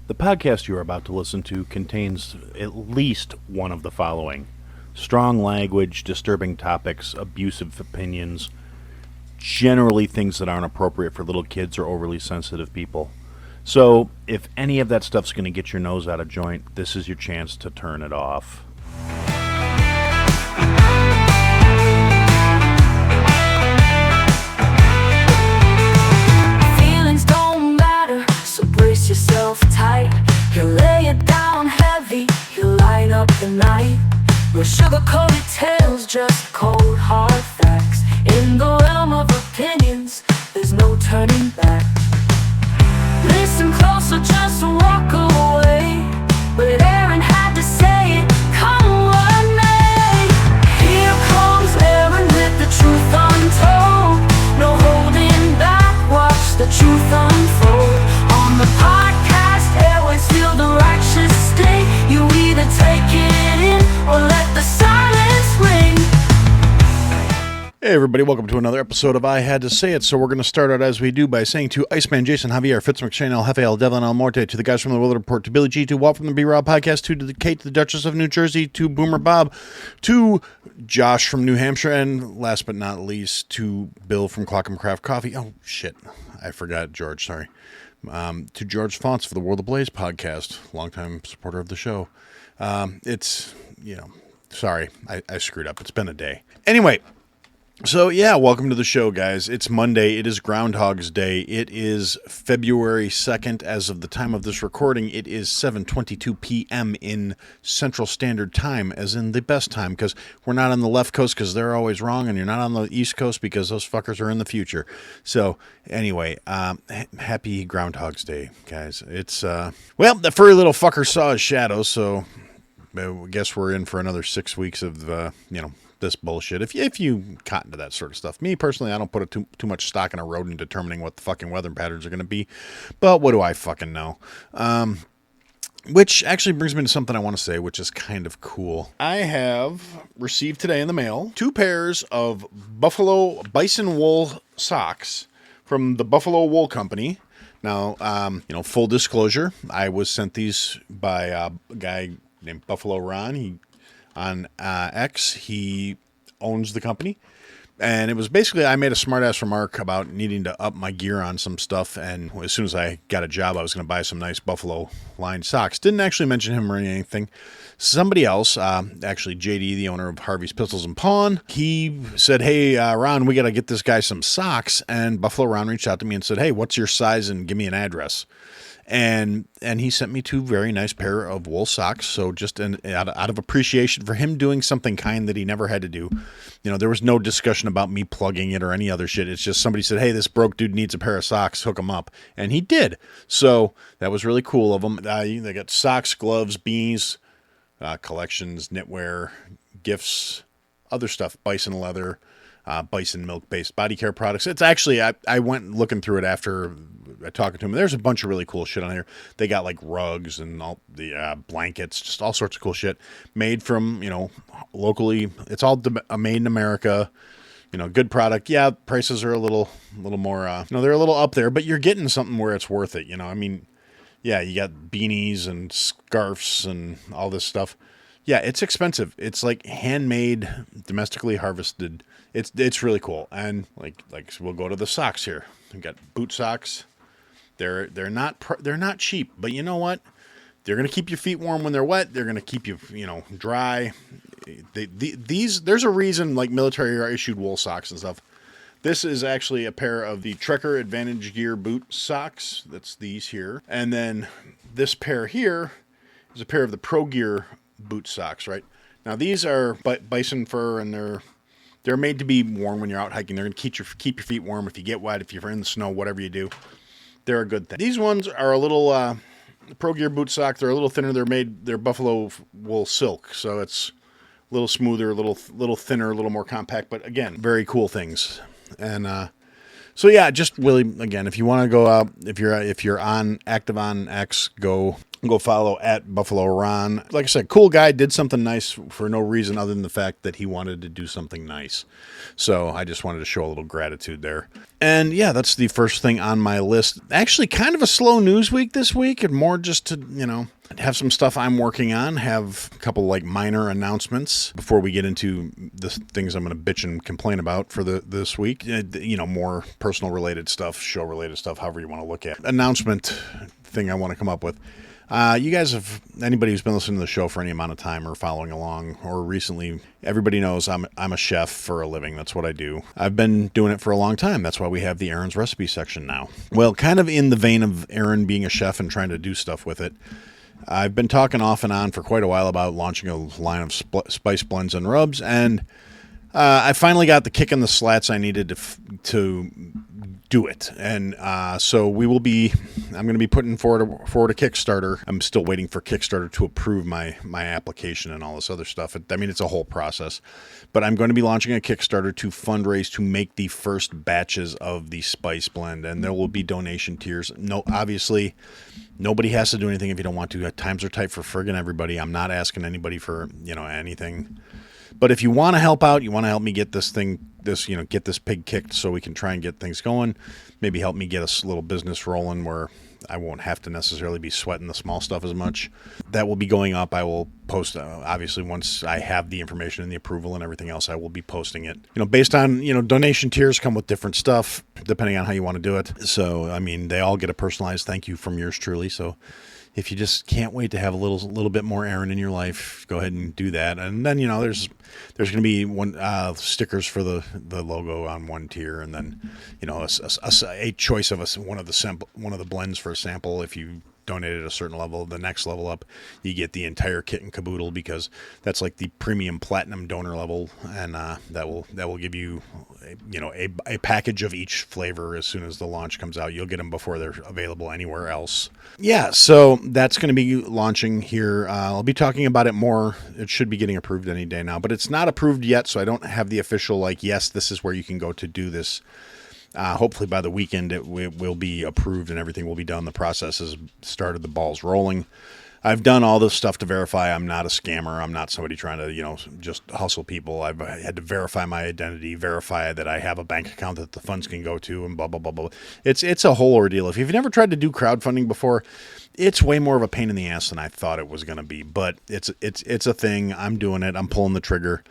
The podcast you are about to listen to contains at least one of the following: strong language, disturbing topics, abusive opinions, generally things that aren't appropriate for little kids or overly sensitive people. So, if any of that stuff's going to get your nose out of joint, this is your chance to turn it off. Feelings don't matter, so brace yourself tight. He'll lay it down heavy, he'll light up the night. No sugar-coated tales, just cold hard facts. In the realm of opinions, there's no turning back. Listen close or just walk away. But Aaron had to say it, come what may. Here comes Aaron with the truth untold. No holding back, watch the truth unfold. On the podcast airways, feel the righteous sting. You either take it in or let the silence ring. Hey everybody, welcome to another episode of I Had to Say It. So we're going to start out as we do by saying to Iceman, Jason, Javier, Fitz, McShane, El Jefe, El Devlin, El Morte, to the guys from the Weather Report, to Billy G, to Walt from the B-Raw Podcast, to the Kate, the Duchess of New Jersey, to Boomer Bob, to Josh from New Hampshire, and last but not least, to Bill from Clockham Craft Coffee. Oh, shit. I forgot George, sorry. To George Fonts for the World of Blaze Podcast, longtime supporter of the show. Sorry, I screwed up. It's been a day. Anyway. So, yeah, welcome to the show, guys. It's Monday. It is Groundhog's Day. It is February 2nd. As of the time of this recording, it is 7:22 p.m. in Central Standard Time, as in the best time, because we're not on the left coast because they're always wrong, and you're not on the East Coast because those fuckers are in the future. So, anyway, happy Groundhog's Day, guys. It's, the furry little fucker saw his shadow, so I guess we're in for another 6 weeks of, this bullshit. If you caught into that sort of stuff. Me personally, I don't put too much stock in a road in determining what the fucking weather patterns are going to be. But what do I fucking know? Which actually brings me to something I want to say, which is kind of cool. I have received today in the mail 2 pairs of Buffalo bison wool socks from the Buffalo Wool Company. Now, full disclosure, I was sent these by a guy named Buffalo Ron. On X, he owns the company, and it was basically, I made a smart-ass remark about needing to up my gear on some stuff, and as soon as I got a job, I was going to buy some nice Buffalo-lined socks. Didn't actually mention him or anything. Somebody else, actually JD, the owner of Harvey's Pistols and Pawn, he said, hey, Ron, we got to get this guy some socks, and Buffalo Ron reached out to me and said, hey, what's your size, and give me an address. And he sent me 2 very nice pair of wool socks. So just out of appreciation for him doing something kind that he never had to do. There was no discussion about me plugging it or any other shit. It's just somebody said, hey, this broke dude needs a pair of socks. Hook him up. And he did. So that was really cool of them. They got socks, gloves, beanies, collections, knitwear, gifts, other stuff, bison leather, bison milk-based body care products. It's actually, I went looking through it after talking to him. There's a bunch of really cool shit on here. They got like rugs and all the blankets, just all sorts of cool shit made from, locally. It's all made in America. Good product. Yeah, prices are a little more, they're a little up there, but you're getting something where it's worth it. Yeah, you got beanies and scarves and all this stuff. Yeah, it's expensive. It's like handmade, domestically harvested. It's really cool. And like we'll go to the socks here. We got boot socks. They're not cheap, but you know what? They're gonna keep your feet warm when they're wet. They're gonna keep you dry. There's a reason like military issued wool socks and stuff. This is actually a pair of the Trekker Advantage Gear boot socks. That's these here, and then this pair here is a pair of the Pro Gear boot socks. Right now, these are bison fur, and they're made to be warm when you're out hiking. They're gonna keep your feet warm if you get wet, if you're in the snow, whatever you do. They're a good thing. These ones are a little Pro Gear boot sock. They're a little thinner. They're buffalo wool silk, so it's a little smoother, a little thinner, a little more compact. But again, very cool things. And so yeah, just really again, if you want to go out, if you're active on X, go Go follow at Buffalo Ron. Like I said, cool guy, did something nice for no reason other than the fact that he wanted to do something nice. So I just wanted to show a little gratitude there. And yeah, that's the first thing on my list. Actually, kind of a slow news week this week, and more just to, have some stuff I'm working on, have a couple like minor announcements before we get into the things I'm going to bitch and complain about for this week. More personal related stuff, show related stuff, however you want to look at it. Announcement thing I want to come up with. You guys have, anybody who's been listening to the show for any amount of time or following along or recently, everybody knows I'm a chef for a living. That's what I do. I've been doing it for a long time. That's why we have the Aaron's recipe section now. Well, kind of in the vein of Aaron being a chef and trying to do stuff with it, I've been talking off and on for quite a while about launching a line of spice blends and rubs, and I finally got the kick in the slats I needed to do it. And so I'm going to be putting forward a Kickstarter. I'm still waiting for Kickstarter to approve my application and all this other stuff. It's a whole process. But I'm going to be launching a Kickstarter to fundraise to make the first batches of the spice blend. And there will be donation tiers. No, obviously, nobody has to do anything if you don't want to. Times are tight for friggin' everybody. I'm not asking anybody for, anything. But if you want to help out, you want to help me get this pig kicked so we can try and get things going, maybe help me get a little business rolling where I won't have to necessarily be sweating the small stuff as much. That will be going up. I will post, obviously, once I have the information and the approval and everything else, I will be posting it. Based on, donation tiers come with different stuff, depending on how you want to do it. So, they all get a personalized thank you from yours truly. So if you just can't wait to have a little bit more Aaron in your life, go ahead and do that. And then, there's going to be one stickers for the logo on one tier, and then, a choice of one of the blends for a sample. If you donate at a certain level, the next level up, you get the entire kit and caboodle, because that's like the premium platinum donor level, and that will give you a package of each flavor as soon as the launch comes out. You'll get them before they're available anywhere else. Yeah, so that's going to be launching here. I'll be talking about it more. It should be getting approved any day now, but it's not approved yet, so I don't have the official yes, this is where you can go to do this. Hopefully by the weekend it will be approved and everything will be done. The process has started, the ball's rolling. I've done all this stuff to verify I'm not a scammer. I'm not somebody trying to, just hustle people. I've had to verify my identity, verify that I have a bank account that the funds can go to, and blah, blah, blah, blah. It's a whole ordeal. If you've never tried to do crowdfunding before, it's way more of a pain in the ass than I thought it was going to be. But it's a thing. I'm doing it. I'm pulling the trigger.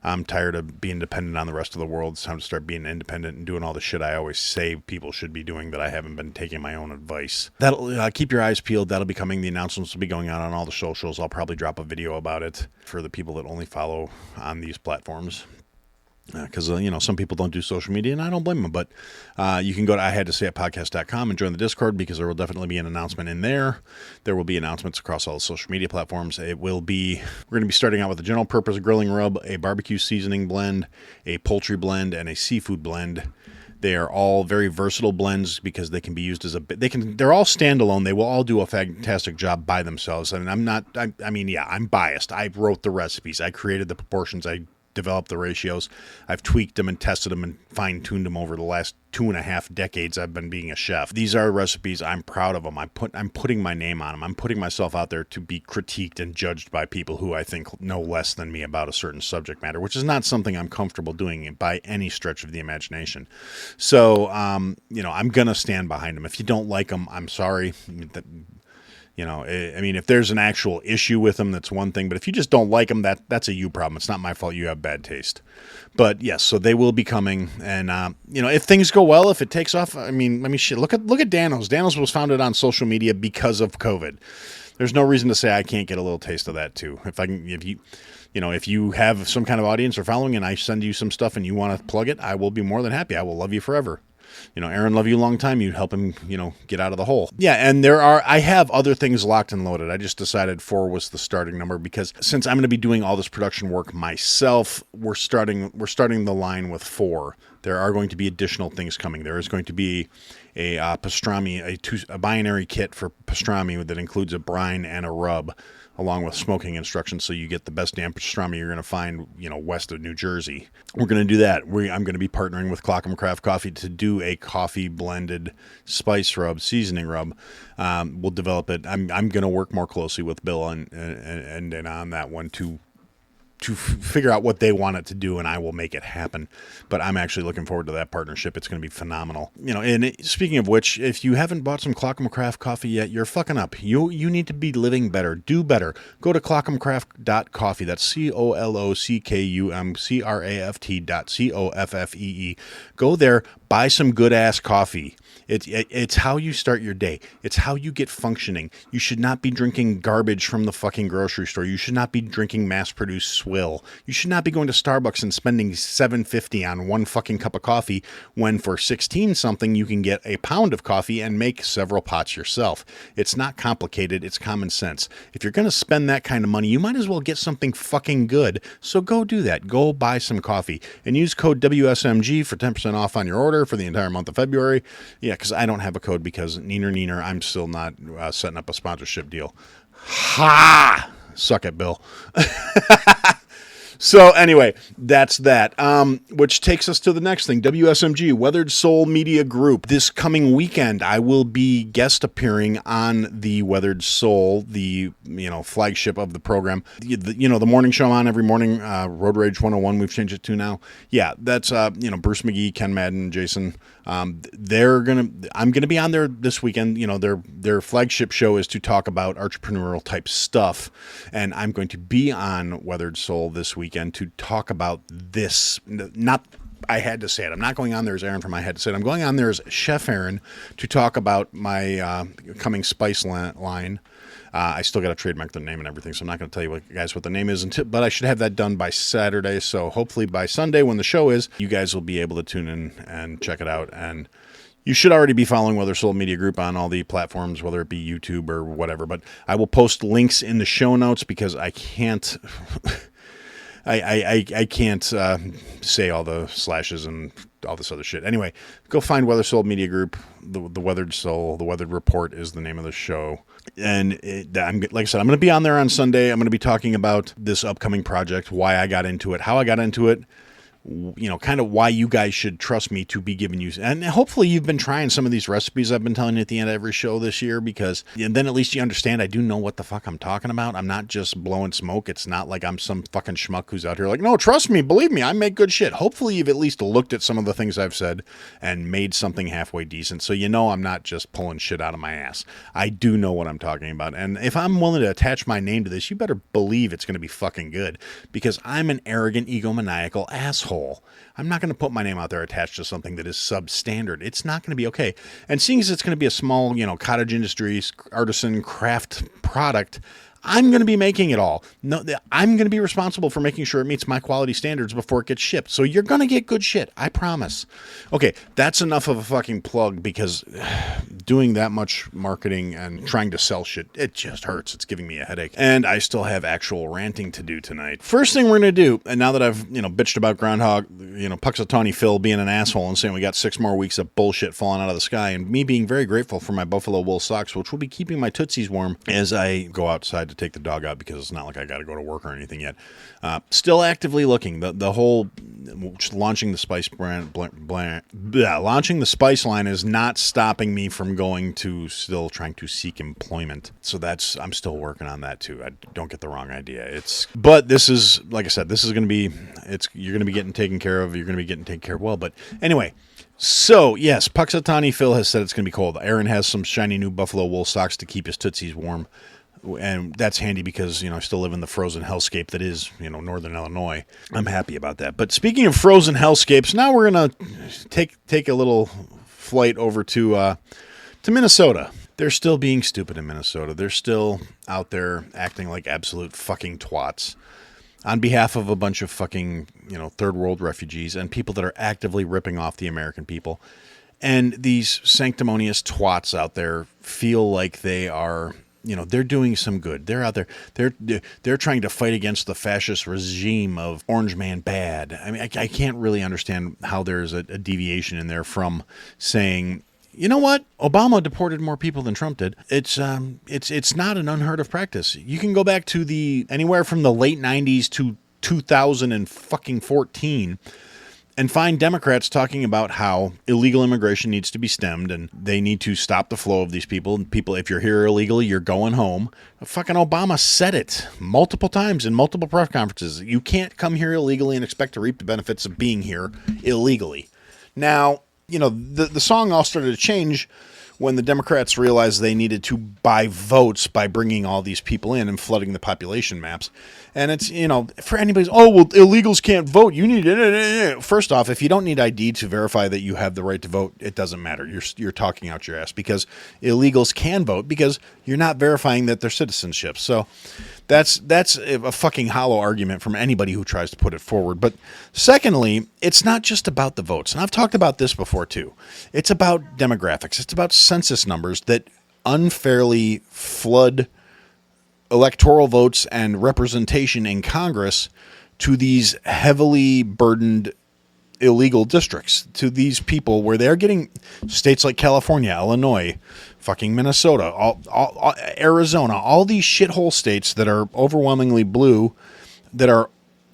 I'm tired of being dependent on the rest of the world. It's time to start being independent and doing all the shit I always say people should be doing that I haven't been taking my own advice. That'll keep your eyes peeled. That'll be coming. The announcements will be going out on all the socials. I'll probably drop a video about it for the people that only follow on these platforms. Because, some people don't do social media, and I don't blame them. But you can go to ihadtosayitpodcast.com and join the Discord, because there will definitely be an announcement in there. There will be announcements across all the social media platforms. We're going to be starting out with a general purpose grilling rub, a barbecue seasoning blend, a poultry blend, and a seafood blend. They are all very versatile blends because they can be used as they're all standalone. They will all do a fantastic job by themselves. And I'm biased. I wrote the recipes. I created the proportions. I developed the ratios. I've tweaked them and tested them and fine-tuned them over the last 2.5 decades I've been being a chef. These are recipes. I'm proud of them. I'm putting my name on them. I'm putting myself out there to be critiqued and judged by people who I think know less than me about a certain subject matter, which is not something I'm comfortable doing by any stretch of the imagination. So, I'm going to stand behind them. If you don't like them, I'm sorry. If there's an actual issue with them, that's one thing. But if you just don't like them, that's a you problem. It's not my fault you have bad taste. But yes, so they will be coming. And, if things go well, if it takes off, shit, look at Danos. Danos was founded on social media because of COVID. There's no reason to say I can't get a little taste of that too. If you have some kind of audience or following and I send you some stuff and you want to plug it, I will be more than happy. I will love you forever. Aaron, love you a long time. You help him, get out of the hole. Yeah, and I have other things locked and loaded. I just decided 4 was the starting number because since I'm going to be doing all this production work myself, we're starting the line with 4. There are going to be additional things coming. There is going to be pastrami, a binary kit for pastrami that includes a brine and a rub, along with smoking instructions, so you get the best damn pastrami you're going to find, west of New Jersey. We're going to do that. I'm going to be partnering with Clockham Craft Coffee to do a coffee blended spice rub, seasoning rub. We'll develop it. I'm going to work more closely with Bill and on that one to figure out what they want it to do, and I will make it happen. But I'm actually looking forward to that partnership. It's going to be phenomenal. And speaking of which, if you haven't bought some Clockham Craft coffee yet, you're fucking up. You need to be living better. Do better. Go to clockhamcraft.coffee. That's COLOCKUMCRAFT.COFFEE. Go there, buy some good-ass coffee. It's how you start your day. It's how you get functioning. You should not be drinking garbage from the fucking grocery store. You should not be drinking mass-produced swill. You should not be going to Starbucks and spending $7.50 on one fucking cup of coffee when for 16 something you can get a pound of coffee and make several pots yourself. It's not complicated. It's common sense. If you're going to spend that kind of money, you might as well get something fucking good. So go do that. Go buy some coffee and use code WSMG for 10% off on your order for the entire month of February. Yeah, because I don't have a code because neener, I'm still not setting up a sponsorship deal. Ha! Suck it, Bill. So anyway, that's that. Which takes us to the next thing. WSMG, Weathered Soul Media Group. This coming weekend, I will be guest appearing on the Weathered Soul, the flagship of the program. The morning show I'm on every morning, Road Rage 101. We've changed it to now. Yeah, that's Bruce McGee, Ken Madden, Jason. I'm gonna be on there this weekend. Their flagship show is to talk about entrepreneurial type stuff, and I'm going to be on Weathered Soul this weekend to talk about this. I had to say it. I'm not going on there as Aaron from I Had to Say It. I'm going on there as Chef Aaron to talk about my coming spice line. I still got to trademark the name and everything, so I'm not going to tell you guys what the name is, but I should have that done by Saturday. So hopefully by Sunday when the show is, you guys will be able to tune in and check it out. And you should already be following Weathered Soul Media Group on all the platforms, whether it be YouTube or whatever. But I will post links in the show notes because I can't... I can't say all the slashes and all this other shit. Anyway, go find Weathered Soul Media Group. The Weathered Soul, the Weathered Report is the name of the show. And like I said, I'm going to be on there on Sunday. I'm going to be talking about this upcoming project, why I got into it, how I got into it, kind of why you guys should trust me to be giving you, and hopefully you've been trying some of these recipes I've been telling you at the end of every show this year, because then at least you understand I do know what the fuck I'm talking about. I'm not just blowing smoke. It's not like I'm some fucking schmuck who's out here like, no, trust me, believe me, I make good shit. Hopefully you've at least looked at some of the things I've said and made something halfway decent, so I'm not just pulling shit out of my ass. I do know what I'm talking about, and if I'm willing to attach my name to this, you better believe it's going to be fucking good, because I'm an arrogant, egomaniacal asshole. I'm not going to put my name out there attached to something that is substandard. It's not going to be okay. And seeing as it's going to be a small, cottage industry, artisan craft product, I'm going to be making it all. No, I'm going to be responsible for making sure it meets my quality standards before it gets shipped. So you're going to get good shit. I promise. Okay, that's enough of a fucking plug, because doing that much marketing and trying to sell shit, it just hurts. It's giving me a headache. And I still have actual ranting to do tonight. First thing we're going to do, and now that I've, bitched about Groundhog, Puxatawny Phil being an asshole and saying we got 6 more weeks of bullshit falling out of the sky, and me being very grateful for my buffalo wool socks, which will be keeping my tootsies warm as I go outside to take the dog out, because it's not like I got to go to work or anything yet. Still actively looking. The whole launching the spice launching the spice line is not stopping me from going to still trying to seek employment. So I'm still working on that too. I don't get the wrong idea. But this is, like I said, this is going to be, you're going to be getting taken care of. You're going to be getting taken care of well. But anyway, so yes, Puxatawny Phil has said it's going to be cold. Aaron has some shiny new buffalo wool socks to keep his tootsies warm. And that's handy because, I still live in the frozen hellscape that is, northern Illinois. I'm happy about that. But speaking of frozen hellscapes, now we're going to take a little flight over to Minnesota. They're still being stupid in Minnesota. They're still out there acting like absolute fucking twats on behalf of a bunch of fucking, third world refugees and people that are actively ripping off the American people. And these sanctimonious twats out there feel like they are... they're doing some good. They're out there. They're trying to fight against the fascist regime of Orange Man bad. I mean, I can't really understand how there's a deviation in there from saying, you know what? Obama deported more people than Trump did. It's not an unheard of practice. You can go back to anywhere from the late 90s to 2014 and find Democrats talking about how illegal immigration needs to be stemmed and they need to stop the flow of these people. And people, if you're here illegally, you're going home. Fucking Obama said it multiple times in multiple press conferences. You can't come here illegally and expect to reap the benefits of being here illegally. Now, the song all started to change when the Democrats realized they needed to buy votes by bringing all these people in and flooding the population maps. And it's, for anybody's, illegals can't vote. You need it. First off, if you don't need ID to verify that you have the right to vote, it doesn't matter. You're talking out your ass, because illegals can vote because you're not verifying that they're citizenship. So that's a fucking hollow argument from anybody who tries to put it forward. But secondly, it's not just about the votes. And I've talked about this before too. It's about demographics. It's about census numbers that unfairly flood electoral votes and representation in Congress to these heavily burdened illegal districts, to these people where they're getting states like California, Illinois, fucking Minnesota, all Arizona, all these shithole states that are overwhelmingly blue, that are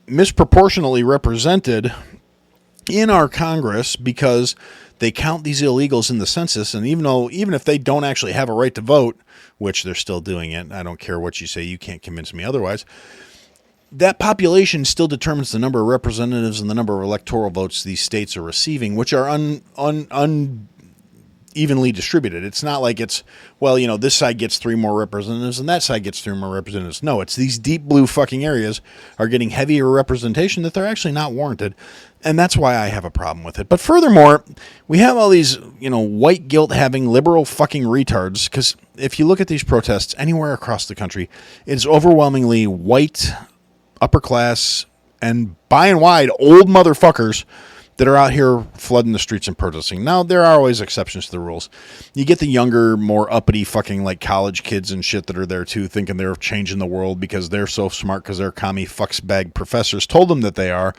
misproportionately represented in our Congress because they count these illegals in the census. And even if they don't actually have a right to vote, which they're still doing it, I don't care what you say, you can't convince me otherwise, that population still determines the number of representatives and the number of electoral votes these states are receiving, which are unevenly distributed. It's not like it's, this side gets 3 more representatives and that side gets 3 more representatives. No, it's these deep blue fucking areas are getting heavier representation that they're actually not warranted. And that's why I have a problem with it. But furthermore, we have all these, white guilt having liberal fucking retards. Because if you look at these protests anywhere across the country, it's overwhelmingly white, upper class, and by and wide old motherfuckers that are out here flooding the streets and protesting. Now, there are always exceptions to the rules. You get the younger, more uppity fucking like college kids and shit that are there too, thinking they're changing the world because they're so smart because their commie fucksbag professors told them that they are,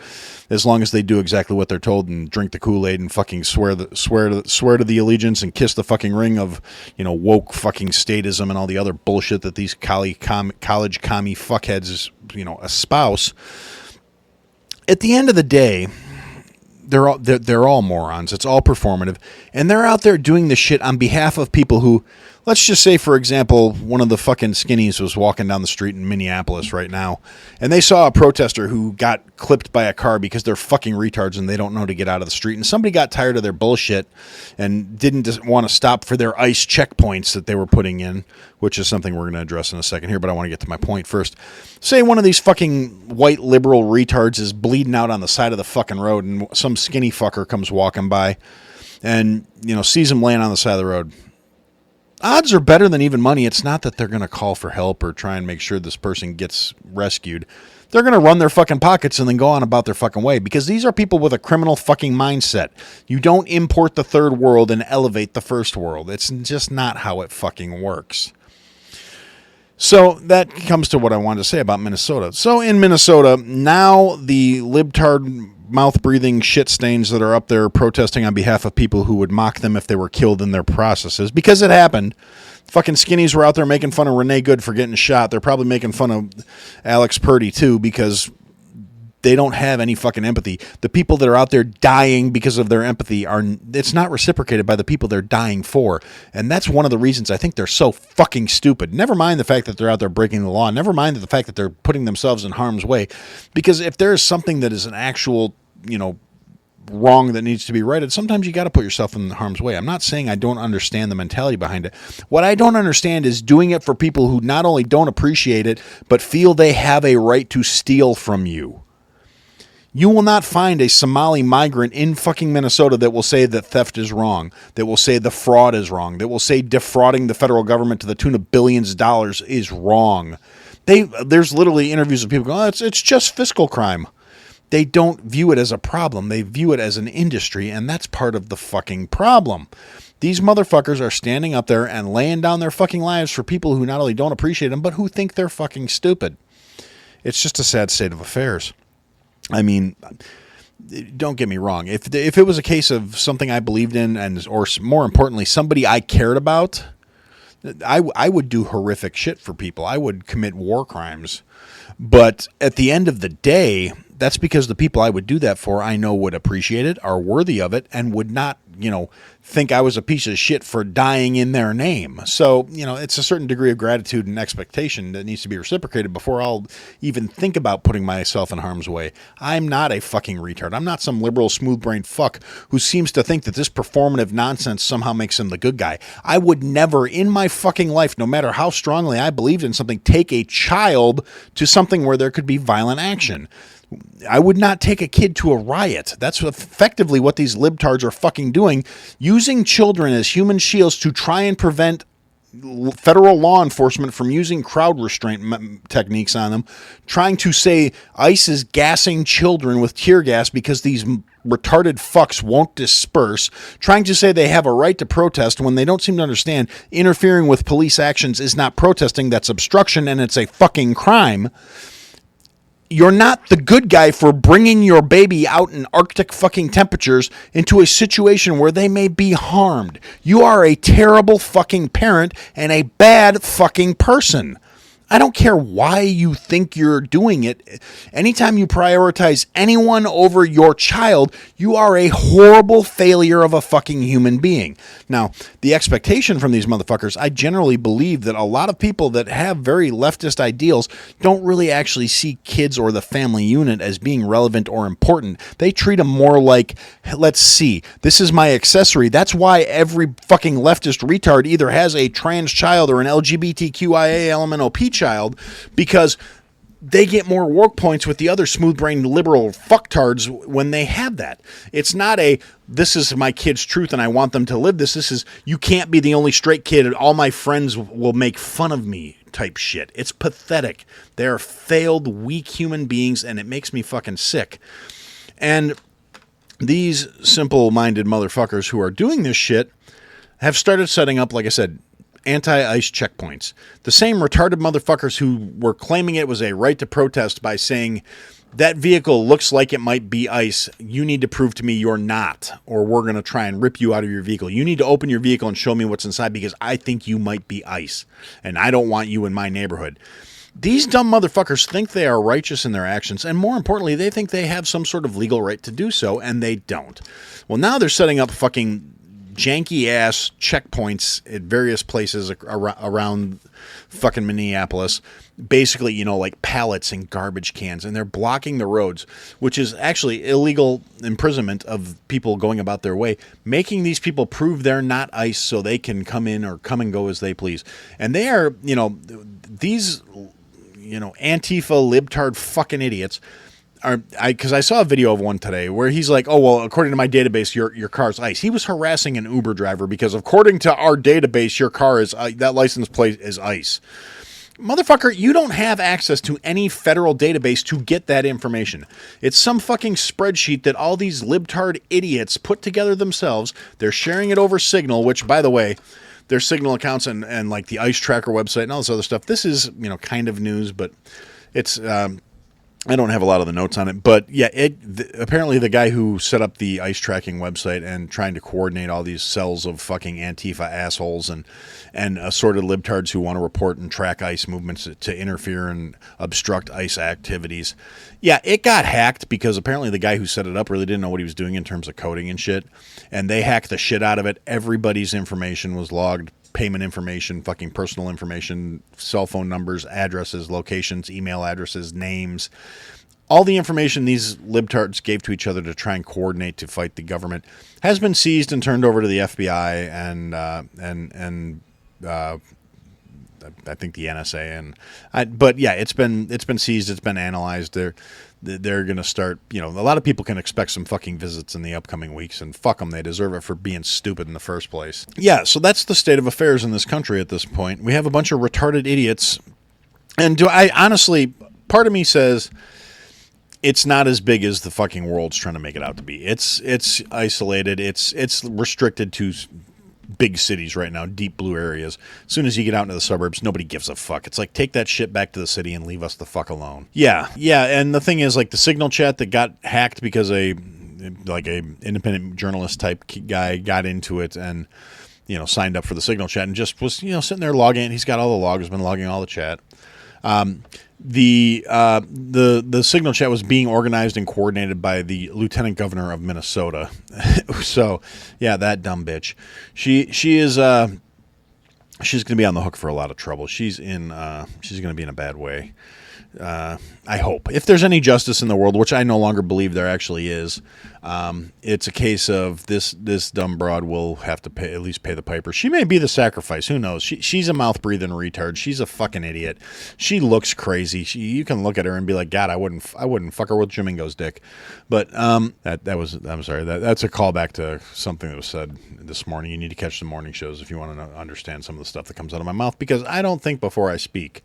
as long as they do exactly what they're told and drink the Kool-Aid and fucking swear to the allegiance and kiss the fucking ring of, woke fucking statism and all the other bullshit that these college commie fuckheads, espouse. At the end of the day, they're all morons. It's all performative. And they're out there doing this shit on behalf of people who, let's just say, for example, one of the fucking skinnies was walking down the street in Minneapolis right now, and they saw a protester who got clipped by a car because they're fucking retards and they don't know how to get out of the street. And somebody got tired of their bullshit and didn't want to stop for their ICE checkpoints that they were putting in, which is something we're going to address in a second here, but I want to get to my point first. Say one of these fucking white liberal retards is bleeding out on the side of the fucking road and some skinny fucker comes walking by and, sees him laying on the side of the road. Odds are better than even money. It's not that they're going to call for help or try and make sure this person gets rescued. They're going to run their fucking pockets and then go on about their fucking way, because these are people with a criminal fucking mindset. You don't import the third world and elevate the first world. It's just not how it fucking works. So that comes to what I wanted to say about Minnesota. So in Minnesota, now the libtard mouth-breathing shit stains that are up there protesting on behalf of people who would mock them if they were killed in their processes, because it happened. Fucking skinnies were out there making fun of Renee Good for getting shot. They're probably making fun of Alex Purdy too, because they don't have any fucking empathy. The people that are out there dying because of their empathy it's not reciprocated by the people they're dying for. And that's one of the reasons I think they're so fucking stupid. Never mind the fact that they're out there breaking the law. Never mind the fact that they're putting themselves in harm's way. Because if there is something that is an actual, wrong that needs to be righted, sometimes you got to put yourself in harm's way. I'm not saying I don't understand the mentality behind it. What I don't understand is doing it for people who not only don't appreciate it, but feel they have a right to steal from you. You will not find a Somali migrant in fucking Minnesota that will say that theft is wrong, that will say the fraud is wrong, that will say defrauding the federal government to the tune of billions of dollars is wrong. There's literally interviews of people going, it's just fiscal crime. They don't view it as a problem. They view it as an industry, and that's part of the fucking problem. These motherfuckers are standing up there and laying down their fucking lives for people who not only don't appreciate them, but who think they're fucking stupid. It's just a sad state of affairs. I mean, don't get me wrong. If it was a case of something I believed in, or more importantly, somebody I cared about, I would do horrific shit for people. I would commit war crimes. But at the end of the day, that's because the people I would do that for, I know would appreciate it, are worthy of it, and would not, think I was a piece of shit for dying in their name. So, it's a certain degree of gratitude and expectation that needs to be reciprocated before I'll even think about putting myself in harm's way. I'm not a fucking retard. I'm not some liberal, smooth-brained fuck who seems to think that this performative nonsense somehow makes him the good guy. I would never in my fucking life, no matter how strongly I believed in something, take a child to something where there could be violent action. I would not take a kid to a riot. That's effectively what these libtards are fucking doing, using children as human shields to try and prevent federal law enforcement from using crowd restraint techniques on them, trying to say ICE is gassing children with tear gas because these retarded fucks won't disperse, trying to say they have a right to protest when they don't seem to understand interfering with police actions is not protesting, that's obstruction, and it's a fucking crime. You're not the good guy for bringing your baby out in Arctic fucking temperatures into a situation where they may be harmed. You are a terrible fucking parent and a bad fucking person. I don't care why you think you're doing it. Anytime you prioritize anyone over your child, you are a horrible failure of a fucking human being. Now, the expectation from these motherfuckers, I generally believe that a lot of people that have very leftist ideals don't really actually see kids or the family unit as being relevant or important. They treat them more like, let's see, this is my accessory. That's why every fucking leftist retard either has a trans child or an LGBTQIA LMNOP child, because they get more work points with the other smooth-brained liberal fucktards when they have that. It's not a, this is my kid's truth and I want them to live this. This is, you can't be the only straight kid and all my friends will make fun of me type shit. It's pathetic. They're failed, weak human beings, and it makes me fucking sick. And these simple-minded motherfuckers who are doing this shit have started setting up, like I said, anti-ICE checkpoints. The same retarded motherfuckers who were claiming it was a right to protest by saying, that vehicle looks like it might be ICE. You need to prove to me you're not, or we're going to try and rip you out of your vehicle. You need to open your vehicle and show me what's inside because I think you might be ICE, and I don't want you in my neighborhood. These dumb motherfuckers think they are righteous in their actions, and more importantly, they think they have some sort of legal right to do so, and they don't. Well, now they're setting up fucking janky-ass checkpoints at various places around fucking Minneapolis. Basically, like pallets and garbage cans, and they're blocking the roads, which is actually illegal imprisonment of people going about their way, making these people prove they're not ICE so they can come in or come and go as they please. And they are, these, Antifa libtard fucking idiots because I saw a video of one today where he's like, oh, well, according to my database, your car's ICE. He was harassing an Uber driver because according to our database, your car is, that license plate is ICE. Motherfucker, you don't have access to any federal database to get that information. It's some fucking spreadsheet that all these libtard idiots put together themselves. They're sharing it over Signal, which, by the way, their Signal accounts and like the ICE Tracker website and all this other stuff. This is, kind of news, but it's... I don't have a lot of the notes on it, but yeah, apparently the guy who set up the ICE tracking website and trying to coordinate all these cells of fucking Antifa assholes and assorted libtards who want to report and track ICE movements to interfere and obstruct ICE activities. Yeah, it got hacked because apparently the guy who set it up really didn't know what he was doing in terms of coding and shit, and they hacked the shit out of it. Everybody's information was logged. Payment information, fucking personal information, cell phone numbers, addresses, locations, email addresses, names. All the information these libtards gave to each other to try and coordinate to fight the government has been seized and turned over to the FBI and I think the NSA but yeah, it's been seized, it's been analyzed. They're going to start, a lot of people can expect some fucking visits in the upcoming weeks, and fuck them, they deserve it for being stupid in the first place. Yeah, so that's the state of affairs in this country at this point. We have a bunch of retarded idiots, and honestly, part of me says it's not as big as the fucking world's trying to make it out to be. It's isolated, it's restricted to big cities right now, deep blue areas. As soon as you get out into the suburbs, nobody gives a fuck. It's like, take that shit back to the city and leave us the fuck alone. Yeah. And the thing is, like, the Signal chat that got hacked because a independent journalist type guy got into it and, signed up for the Signal chat and just was, sitting there logging. He's got all the logs, been logging all the chat. The Signal chat was being organized and coordinated by the Lieutenant Governor of Minnesota. So, yeah, that dumb bitch. She's going to be on the hook for a lot of trouble. She's going to be in a bad way. I hope. If there's any justice in the world, which I no longer believe there actually is, it's a case of this dumb broad will have to at least pay the piper. She may be the sacrifice. Who knows? She's a mouth-breathing retard. She's a fucking idiot. She looks crazy. You can look at her and be like, God, I wouldn't fuck her with Jamingo's dick. But I'm sorry. That's a callback to something that was said this morning. You need to catch the morning shows if you want to understand some of the stuff that comes out of my mouth, because I don't think before I speak.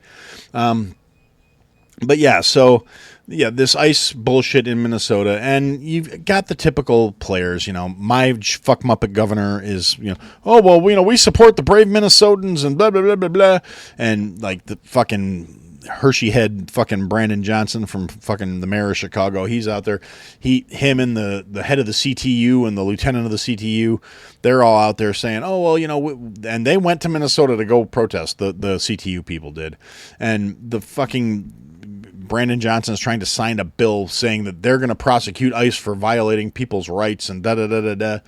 But yeah, so yeah, this ICE bullshit in Minnesota, and you've got the typical players, my fuck muppet governor is, oh, well, we support the brave Minnesotans and blah, blah, blah, blah, blah. And like the fucking Hershey head fucking Brandon Johnson from fucking the mayor of Chicago, he's out there. Him and the head of the CTU and the lieutenant of the CTU, they're all out there saying, oh, well, and they went to Minnesota to go protest, the CTU people did. And the fucking Brandon Johnson is trying to sign a bill saying that they're going to prosecute ICE for violating people's rights and da-da-da-da-da.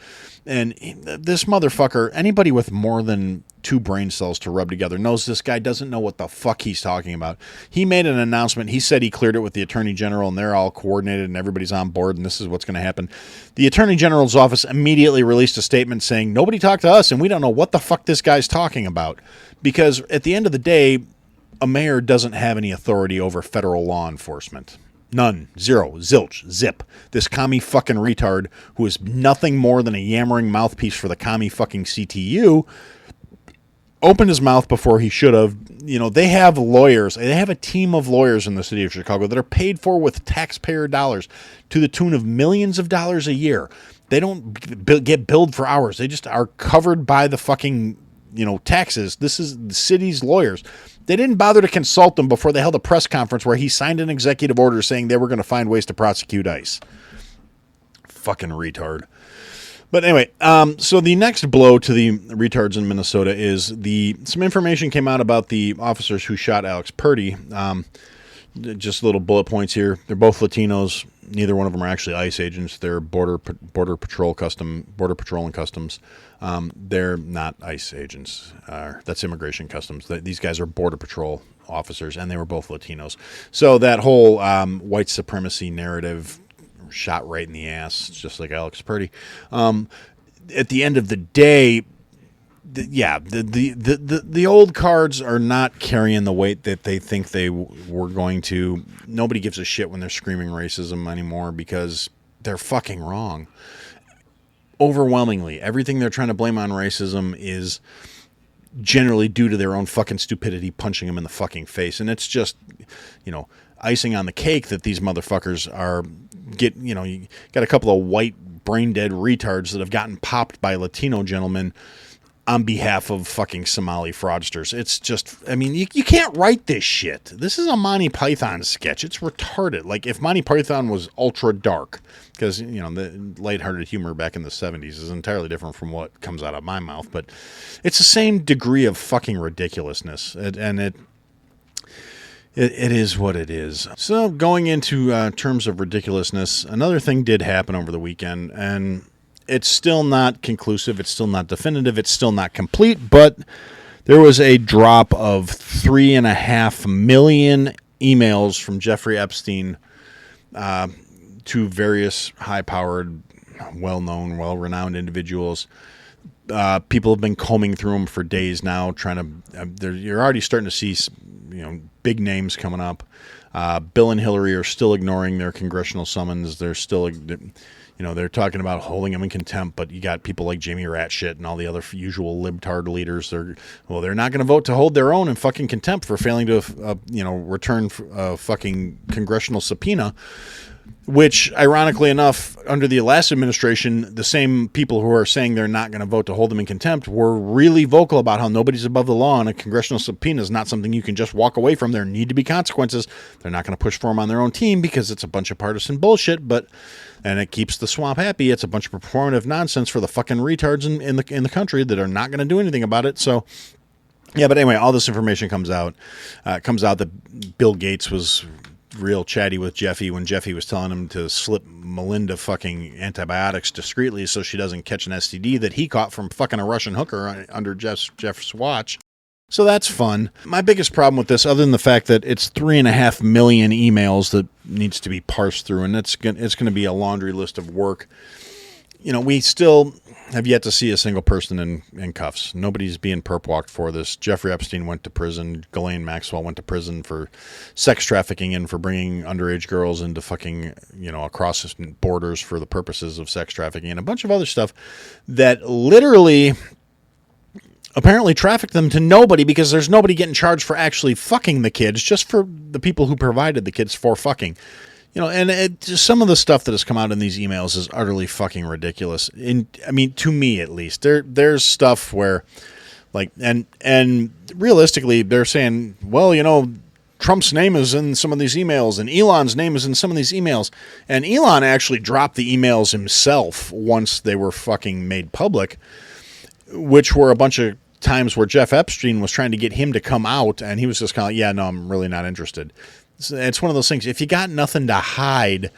And this motherfucker, anybody with more than 2 brain cells to rub together knows this guy doesn't know what the fuck he's talking about. He made an announcement. He said he cleared it with the Attorney General, and they're all coordinated, and everybody's on board, and this is what's going to happen. The Attorney General's office immediately released a statement saying, nobody talked to us, and we don't know what the fuck this guy's talking about. Because at the end of the day, a mayor doesn't have any authority over federal law enforcement. None. Zero. Zilch. Zip. This commie fucking retard who is nothing more than a yammering mouthpiece for the commie fucking CTU opened his mouth before he should have. They have lawyers. They have a team of lawyers in the city of Chicago that are paid for with taxpayer dollars to the tune of millions of dollars a year. They don't get billed for hours. They just are covered by the fucking, taxes. This is the city's lawyers. They didn't bother to consult them before they held a press conference where he signed an executive order saying they were going to find ways to prosecute ICE. Fucking retard. But anyway, so the next blow to the retards in Minnesota is some information came out about the officers who shot Alex Purdy. Just little bullet points here. They're both Latinos. Neither one of them are actually ICE agents. They're border patrol and customs. They're not ICE agents. That's immigration customs. These guys are border patrol officers, and they were both Latinos. So that whole white supremacy narrative shot right in the ass, just like Alex Purdy. At the end of the day, the old cards are not carrying the weight that they think they were going to. Nobody gives a shit when they're screaming racism anymore because they're fucking wrong. Overwhelmingly, everything they're trying to blame on racism is generally due to their own fucking stupidity punching them in the fucking face. And it's just, icing on the cake that these motherfuckers you got a couple of white brain dead retards that have gotten popped by Latino gentlemen on behalf of fucking Somali fraudsters. It's just, you can't write this shit. This is a Monty Python sketch. It's retarded. Like if Monty Python was ultra dark, because, the lighthearted humor back in the 70s is entirely different from what comes out of my mouth, but it's the same degree of fucking ridiculousness. It is what it is. So going into terms of ridiculousness, another thing did happen over the weekend, and it's still not conclusive. It's still not definitive. It's still not complete, but there was a drop of 3.5 million emails from Jeffrey Epstein to various high-powered, well-known, well-renowned individuals. People have been combing through them for days now, trying to. You're already starting to see, big names coming up. Bill and Hillary are still ignoring their congressional summons. They're still, they're talking about holding them in contempt. But you got people like Jamie Ratshit and all the other usual libtard leaders. They're not going to vote to hold their own in fucking contempt for failing to, return a fucking congressional subpoena which, ironically enough, under the last administration, the same people who are saying they're not going to vote to hold him in contempt were really vocal about how nobody's above the law, and a congressional subpoena is not something you can just walk away from. There need to be consequences. They're not going to push for him on their own team because it's a bunch of partisan bullshit, and it keeps the swamp happy. It's a bunch of performative nonsense for the fucking retards in the country that are not going to do anything about it. So, yeah, but anyway, all this information comes out. It comes out that Bill Gates was real chatty with Jeffy when Jeffy was telling him to slip Melinda fucking antibiotics discreetly so she doesn't catch an STD that he caught from fucking a Russian hooker under Jeff's watch. So that's fun. My biggest problem with this, other than the fact that it's 3.5 million emails that needs to be parsed through, and it's going to be a laundry list of work. You know, we still have yet to see a single person in cuffs. Nobody's being perp walked for this. Jeffrey Epstein went to prison. Ghislaine Maxwell went to prison for sex trafficking and for bringing underage girls into fucking, across borders for the purposes of sex trafficking and a bunch of other stuff that literally apparently trafficked them to nobody because there's nobody getting charged for actually fucking the kids, just for the people who provided the kids for fucking. And some of the stuff that has come out in these emails is utterly fucking ridiculous. To me at least, there's stuff where, and realistically, they're saying, well, Trump's name is in some of these emails, and Elon's name is in some of these emails, and Elon actually dropped the emails himself once they were fucking made public, which were a bunch of times where Jeff Epstein was trying to get him to come out, and he was just kind of like, yeah, no, I'm really not interested. It's one of those things. If you got nothing to hide,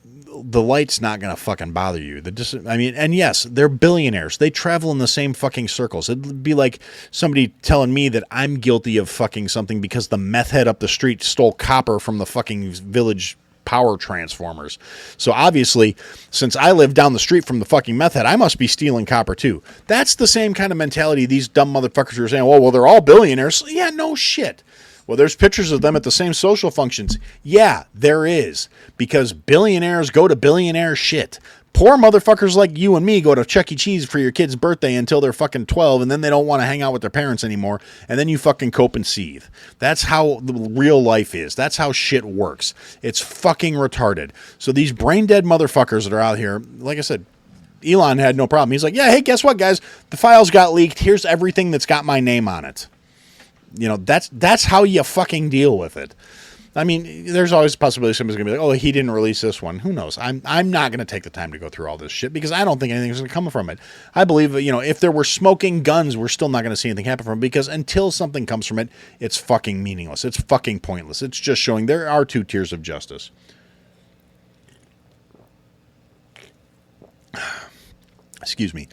the light's not going to fucking bother you. And yes, they're billionaires. They travel in the same fucking circles. It'd be like somebody telling me that I'm guilty of fucking something because the meth head up the street stole copper from the fucking village power transformers. So obviously, since I live down the street from the fucking meth head, I must be stealing copper too. That's the same kind of mentality these dumb motherfuckers are saying, well, they're all billionaires. Yeah, no shit. Well, there's pictures of them at the same social functions. Yeah, there is. Because billionaires go to billionaire shit. Poor motherfuckers like you and me go to Chuck E. Cheese for your kid's birthday until they're fucking 12, and then they don't want to hang out with their parents anymore, and then you fucking cope and seethe. That's how the real life is. That's how shit works. It's fucking retarded. So these brain-dead motherfuckers that are out here, like I said, Elon had no problem. He's like, yeah, hey, guess what, guys? The files got leaked. Here's everything that's got my name on it. That's how you fucking deal with it. I mean, there's always a possibility somebody's going to be like, oh, he didn't release this one. Who knows? I'm not going to take the time to go through all this shit because I don't think anything's going to come from it. I believe, if there were smoking guns, we're still not going to see anything happen from it because until something comes from it, it's fucking meaningless. It's fucking pointless. It's just showing there are two tiers of justice. Excuse me.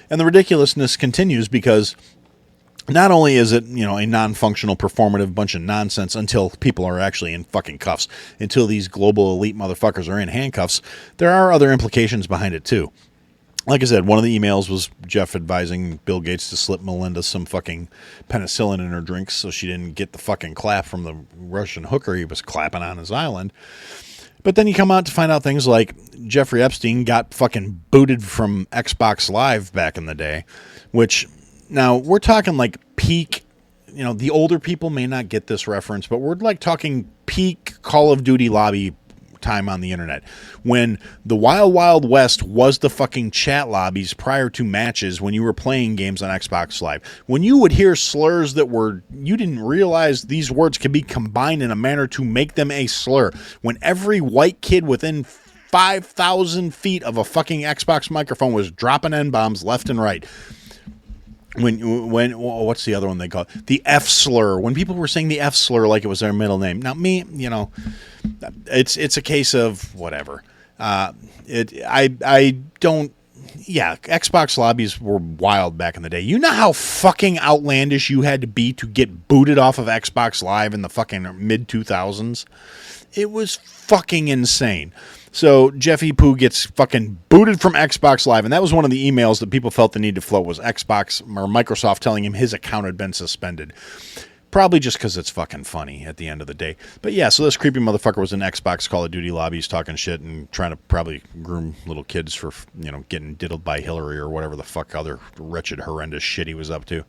And the ridiculousness continues because not only is it, a non-functional, performative bunch of nonsense until people are actually in fucking cuffs, until these global elite motherfuckers are in handcuffs, there are other implications behind it too. Like I said, one of the emails was Jeff advising Bill Gates to slip Melinda some fucking penicillin in her drinks so she didn't get the fucking clap from the Russian hooker he was clapping on his island. But then you come out to find out things like Jeffrey Epstein got fucking booted from Xbox Live back in the day, which... Now, we're talking like peak, the older people may not get this reference, but we're like talking peak Call of Duty lobby time on the internet. When the Wild Wild West was the fucking chat lobbies prior to matches when you were playing games on Xbox Live. When you would hear slurs that you didn't realize these words could be combined in a manner to make them a slur. When every white kid within 5,000 feet of a fucking Xbox microphone was dropping N-bombs left and right. When what's the other one they call it? The F slur. When people were saying the F slur like it was their middle name. Now me, it's a case of whatever. I don't. Yeah, Xbox lobbies were wild back in the day. You know how fucking outlandish you had to be to get booted off of Xbox Live in the fucking mid 2000s? It was fucking insane. So Jeffy Poo gets fucking booted from Xbox Live, and that was one of the emails that people felt the need to float was Xbox or Microsoft telling him his account had been suspended. Probably just because it's fucking funny at the end of the day. But yeah, so this creepy motherfucker was in Xbox Call of Duty lobbies talking shit and trying to probably groom little kids for, getting diddled by Hillary or whatever the fuck other wretched, horrendous shit he was up to.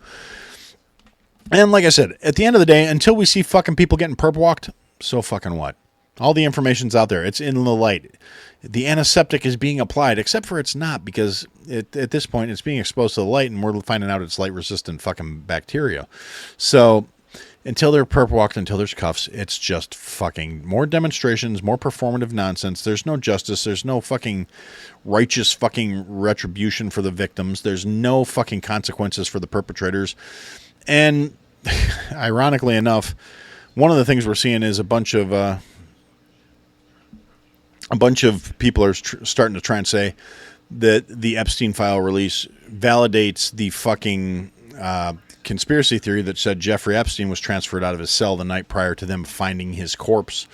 And like I said, at the end of the day, until we see fucking people getting perp walked, so fucking what? All the information's out there. It's in the light. The antiseptic is being applied, except for it's not, because at this point it's being exposed to the light, and we're finding out it's light-resistant fucking bacteria. So until they're perp walked, until there's cuffs, it's just fucking more demonstrations, more performative nonsense. There's no justice. There's no fucking righteous fucking retribution for the victims. There's no fucking consequences for the perpetrators. And ironically enough, one of the things we're seeing is a bunch of people are starting to try and say that the Epstein file release validates the fucking conspiracy theory that said Jeffrey Epstein was transferred out of his cell the night prior to them finding his corpse.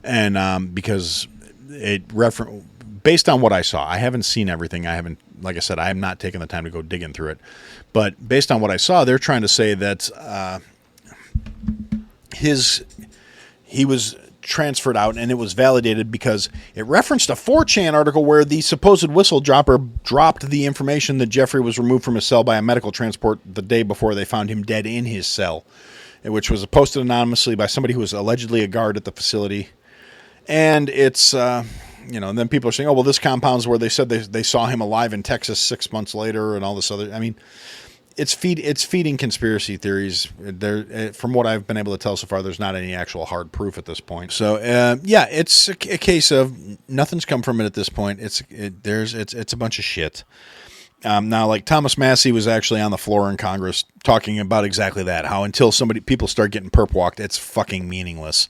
And because based on what I saw, I haven't seen everything. Like I said, I have not taken the time to go digging through it. But based on what I saw, they're trying to say that he was transferred out, and it was validated because it referenced a 4chan article where the supposed whistleblower dropped the information that Jeffrey was removed from his cell by a medical transport the day before they found him dead in his cell, which was posted anonymously by somebody who was allegedly a guard at the facility. And it's, and then people are saying, oh, well, this compound's where they said they saw him alive in Texas 6 months later and all this other, I mean, it's feeding conspiracy theories. From what I've been able to tell so far, there's not any actual hard proof at this point. So, it's a case of nothing's come from it at this point. It's a bunch of shit. Now, like Thomas Massey was actually on the floor in Congress talking about exactly that. How until people start getting perp walked, it's fucking meaningless.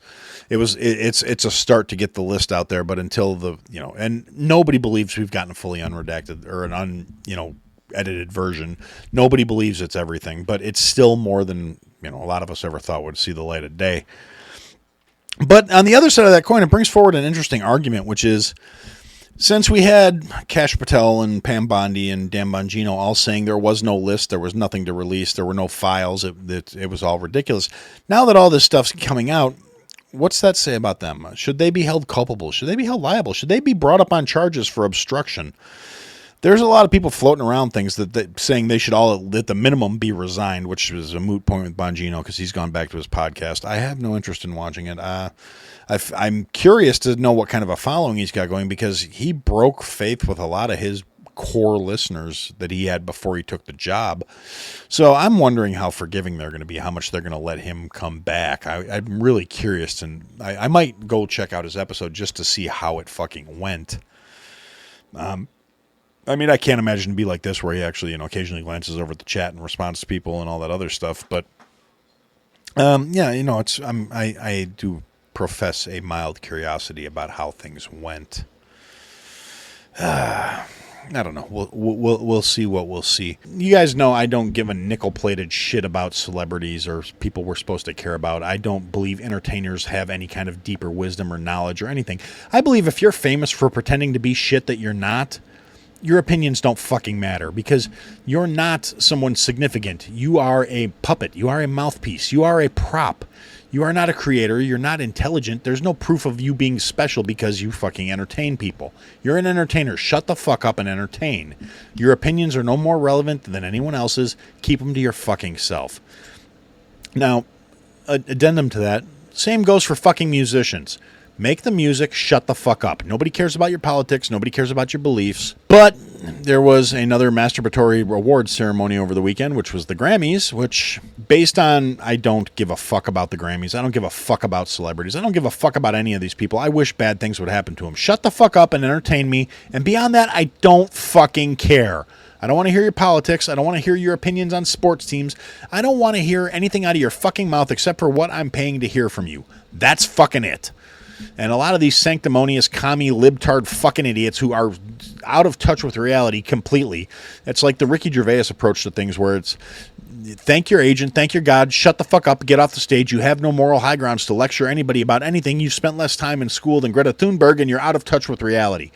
It's a start to get the list out there, but until and nobody believes we've gotten a fully unredacted or an edited version. Nobody believes it's everything, but it's still more than a lot of us ever thought would see the light of day. But on the other side of that coin, it brings forward an interesting argument, which is, since we had Kash Patel and Pam Bondi and Dan Bongino all saying there was no list, there was nothing to release, there were no files, it was all ridiculous. Now that all this stuff's coming out, what's that say about them? Should they be held culpable? Should they be held liable? Should they be brought up on charges for obstruction? There's a lot of people floating around things that saying they should all, at the minimum, be resigned, which is a moot point with Bongino because he's gone back to his podcast. I have no interest in watching it. I'm curious to know what kind of a following he's got going, because he broke faith with a lot of his core listeners that he had before he took the job. So I'm wondering how forgiving they're going to be, how much they're going to let him come back. I'm really curious, and I might go check out his episode just to see how it fucking went. I mean, I can't imagine to be like this where he actually, occasionally glances over at the chat and responds to people and all that other stuff. But, I do profess a mild curiosity about how things went. I don't know. We'll see what we'll see. You guys know I don't give a nickel-plated shit about celebrities or people we're supposed to care about. I don't believe entertainers have any kind of deeper wisdom or knowledge or anything. I believe if you're famous for pretending to be shit that you're not, your opinions don't fucking matter, because you're not someone significant. You are a puppet. You are a mouthpiece. You are a prop. You are not a creator. You're not intelligent. There's no proof of you being special because you fucking entertain people. You're an entertainer. Shut the fuck up and entertain. Your opinions are no more relevant than anyone else's. Keep them to your fucking self. Now, addendum to that, same goes for fucking musicians. Make the music, shut the fuck up. Nobody cares about your politics. Nobody cares about your beliefs. But there was another masturbatory awards ceremony over the weekend, which was the Grammys, which, based on, I don't give a fuck about the Grammys. I don't give a fuck about celebrities. I don't give a fuck about any of these people. I wish bad things would happen to them. Shut the fuck up and entertain me. And beyond that, I don't fucking care. I don't want to hear your politics. I don't want to hear your opinions on sports teams. I don't want to hear anything out of your fucking mouth except for what I'm paying to hear from you. That's fucking it. And a lot of these sanctimonious, commie, libtard fucking idiots who are out of touch with reality completely. It's like the Ricky Gervais approach to things, where it's thank your agent, thank your God, shut the fuck up, get off the stage. You have no moral high grounds to lecture anybody about anything. You've spent less time in school than Greta Thunberg, and you're out of touch with reality.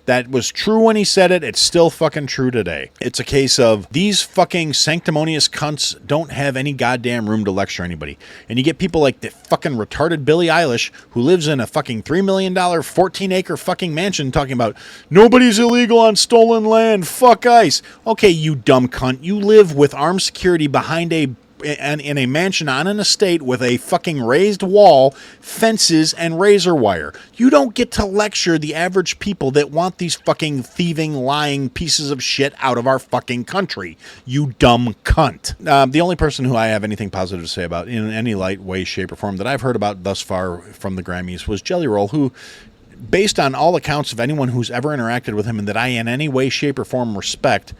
That was true when he said it. It's still fucking true today. It's a case of these fucking sanctimonious cunts don't have any goddamn room to lecture anybody. And you get people like the fucking retarded Billie Eilish, who lives in a fucking $3 million, 14-acre fucking mansion, talking about nobody's illegal on stolen land. Fuck ICE. Okay, you dumb cunt. You live with armed security behind a in a mansion on an estate with a fucking raised wall, fences, and razor wire. You don't get to lecture the average people that want these fucking thieving, lying pieces of shit out of our fucking country. You dumb cunt. The only person who I have anything positive to say about in any light, way, shape, or form that I've heard about thus far from the Grammys was Jelly Roll, who, based on all accounts of anyone who's ever interacted with him and that I in any way, shape, or form respect,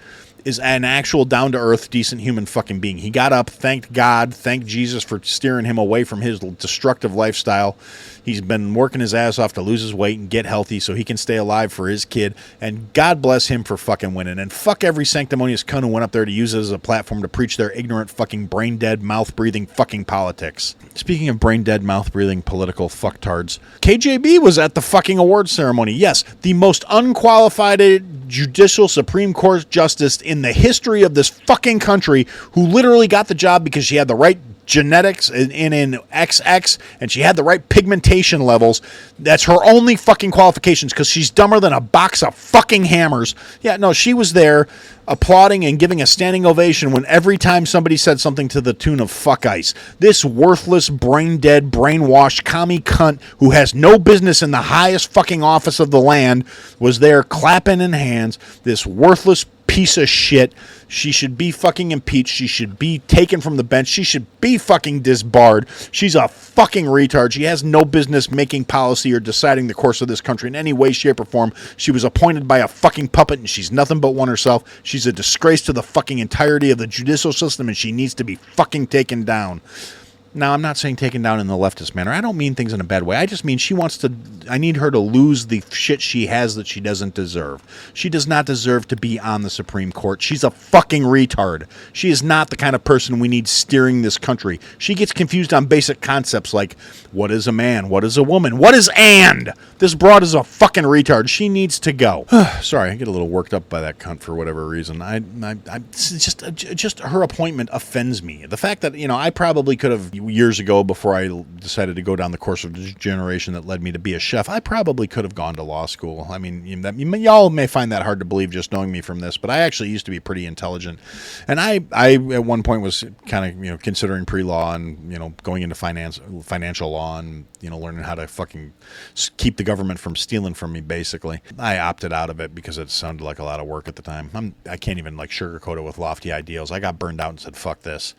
is an actual down-to-earth, decent human fucking being. He got up, thanked God, thanked Jesus for steering him away from his destructive lifestyle. He's been working his ass off to lose his weight and get healthy so he can stay alive for his kid. And God bless him for fucking winning. And fuck every sanctimonious cunt who went up there to use it as a platform to preach their ignorant fucking brain-dead, mouth-breathing fucking politics. Speaking of brain-dead, mouth-breathing political fucktards, KJB was at the fucking awards ceremony. Yes, the most unqualified judicial Supreme Court justice in the history of this fucking country, who literally got the job because she had the right genetics in XX and she had the right pigmentation levels. That's her only fucking qualifications, because she's dumber than a box of fucking hammers. Yeah, no, she was there applauding and giving a standing ovation when every time somebody said something to the tune of fuck ice. This worthless, brain-dead, brainwashed commie cunt who has no business in the highest fucking office of the land was there clapping in hands. This worthless piece of shit. She should be fucking impeached. She should be taken from the bench. She should be fucking disbarred. She's a fucking retard. She has no business making policy or deciding the course of this country in any way, shape, or form. She was appointed by a fucking puppet, and she's nothing but one herself. She's a disgrace to the fucking entirety of the judicial system, and she needs to be fucking taken down. Now, I'm not saying taken down in the leftist manner. I don't mean things in a bad way. I just mean I need her to lose the shit she has that she doesn't deserve. She does not deserve to be on the Supreme Court. She's a fucking retard. She is not the kind of person we need steering this country. She gets confused on basic concepts like, what is a man? What is a woman? What is and? This broad is a fucking retard. She needs to go. Sorry, I get a little worked up by that cunt for whatever reason. Just her appointment offends me. The fact that, I probably could have, years ago, before I decided to go down the course of degeneration that led me to be a chef, I probably could have gone to law school. I mean, y'all may find that hard to believe just knowing me from this, but I actually used to be pretty intelligent. And I at one point was kind of, considering pre-law and, going into financial law and, learning how to fucking keep the government from stealing from me, basically. I opted out of it because it sounded like a lot of work at the time. I can't even sugarcoat it with lofty ideals. I got burned out and said, fuck this.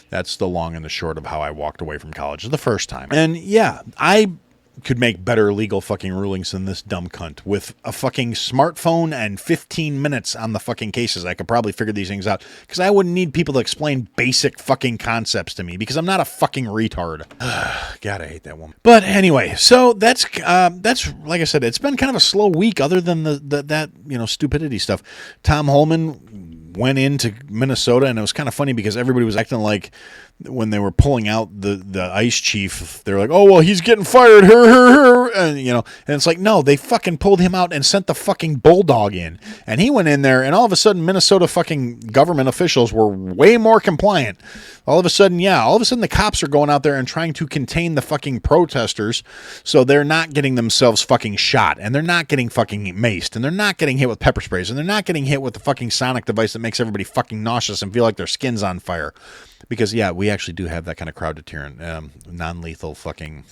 That's the long and the short of how I walked away from college the first time. And yeah, I could make better legal fucking rulings than this dumb cunt. With a fucking smartphone and 15 minutes on the fucking cases, I could probably figure these things out, because I wouldn't need people to explain basic fucking concepts to me, because I'm not a fucking retard. God, I hate that woman. But anyway, so that's like I said, it's been kind of a slow week other than that stupidity stuff. Tom Holman went into Minnesota, and it was kind of funny because everybody was acting like, when they were pulling out the ice chief, they're like, oh, well, he's getting fired, and it's like, no, they fucking pulled him out and sent the fucking bulldog in, and he went in there, and all of a sudden Minnesota fucking government officials were way more compliant. All of a sudden the cops are going out there and trying to contain the fucking protesters, so they're not getting themselves fucking shot, and they're not getting fucking maced, and they're not getting hit with pepper sprays, and they're not getting hit with the fucking sonic device that makes everybody fucking nauseous and feel like their skin's on fire. Because, yeah, we actually do have that kind of crowd deterrent, non-lethal fucking,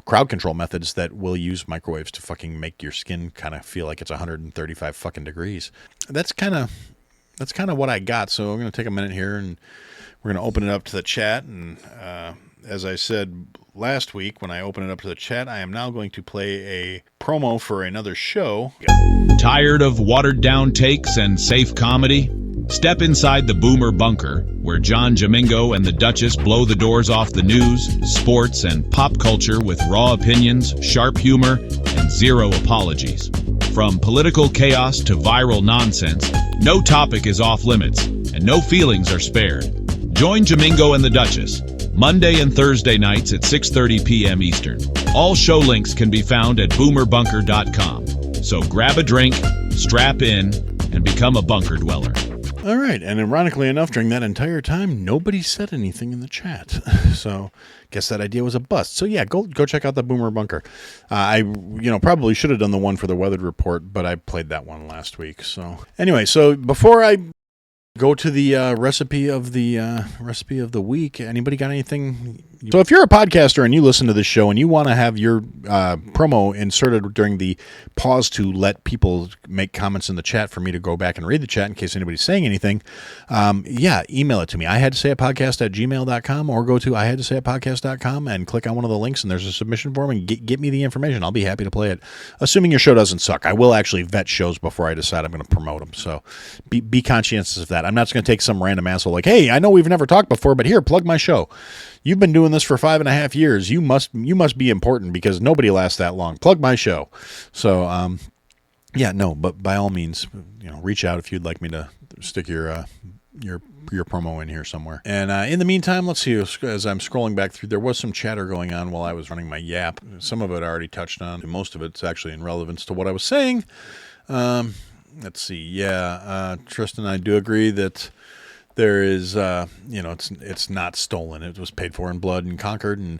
crowd control methods that will use microwaves to fucking make your skin kind of feel like it's 135 fucking degrees. That's kind of what I got. So I'm going to take a minute here and we're going to open it up to the chat. And as I said last week, when I open it up to the chat, I am now going to play a promo for another show. Tired of watered-down takes and safe comedy? Step inside the Boomer Bunker, where John Domingo and the Duchess blow the doors off the news, sports, and pop culture with raw opinions, sharp humor, and zero apologies. From political chaos to viral nonsense, no topic is off limits, and no feelings are spared. Join Domingo and the Duchess, Monday and Thursday nights at 6:30 p.m. Eastern. All show links can be found at boomerbunker.com. So grab a drink, strap in, and become a bunker dweller. All right, and ironically enough, during that entire time, nobody said anything in the chat. So, guess that idea was a bust. So yeah, go check out the Boomer Bunker. I probably should have done the one for the weather report, but I played that one last week. So anyway, so before I go to the recipe of the week. Anybody got anything? So if you're a podcaster and you listen to this show and you want to have your promo inserted during the pause to let people make comments in the chat for me to go back and read the chat in case anybody's saying anything, email it to me. I had to say a podcast at gmail.com, or go to I had to say a podcast.com and click on one of the links and there's a submission form, and get me the information. I'll be happy to play it, assuming your show doesn't suck. I will actually vet shows before I decide I'm going to promote them. So be conscientious of that. I'm not just going to take some random asshole like, hey, I know we've never talked before, but here, plug my show. You've been doing this for 5.5 years. You must be important because nobody lasts that long. Plug my show. So, but by all means, reach out if you'd like me to stick your promo in here somewhere. And in the meantime, let's see, as I'm scrolling back through, there was some chatter going on while I was running my yap. Some of it I already touched on. Most of it's actually in relevance to what I was saying. Let's see. Yeah, Tristan and I do agree that there is, it's not stolen. It was paid for in blood and conquered. And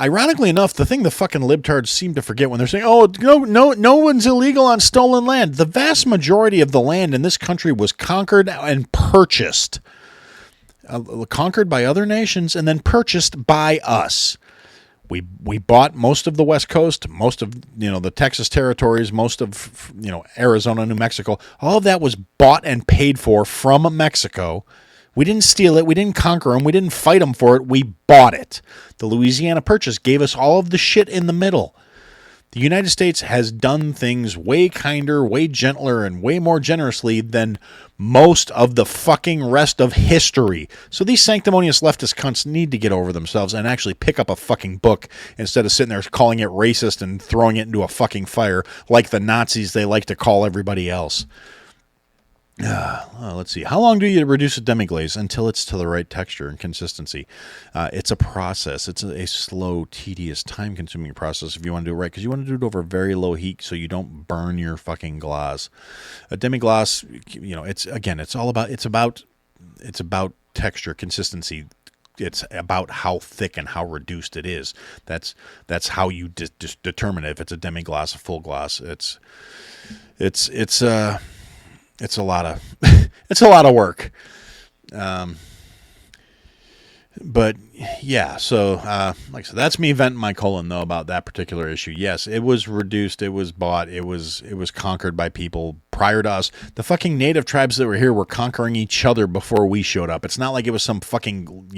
ironically enough, the thing the fucking libtards seem to forget when they're saying, oh, no one's illegal on stolen land. The vast majority of the land in this country was conquered and purchased. Conquered by other nations and then purchased by us. We bought most of the West Coast, most of the Texas territories, most of Arizona, New Mexico. All of that was bought and paid for from Mexico. We didn't steal it. We didn't conquer them. We didn't fight them for it. We bought it. The Louisiana Purchase gave us all of the shit in the middle. The United States has done things way kinder, way gentler, and way more generously than most of the fucking rest of history. So these sanctimonious leftist cunts need to get over themselves and actually pick up a fucking book instead of sitting there calling it racist and throwing it into a fucking fire like the Nazis they like to call everybody else. Let's see. How long do you reduce a demi-glaze? Until it's to the right texture and consistency. It's a process. It's a slow, tedious, time-consuming process if you want to do it right, because you want to do it over very low heat so you don't burn your fucking glass. A demi-glace, it's about texture, consistency. It's about how thick and how reduced it is. That's how you determine if it's a demi-glace, a full glass. It's a lot of work. But yeah, so like I said, that's me venting my colon though about that particular issue. Yes, it was reduced, it was bought, it was conquered by people prior to us. The fucking native tribes that were here were conquering each other before we showed up. It's not like it was some fucking,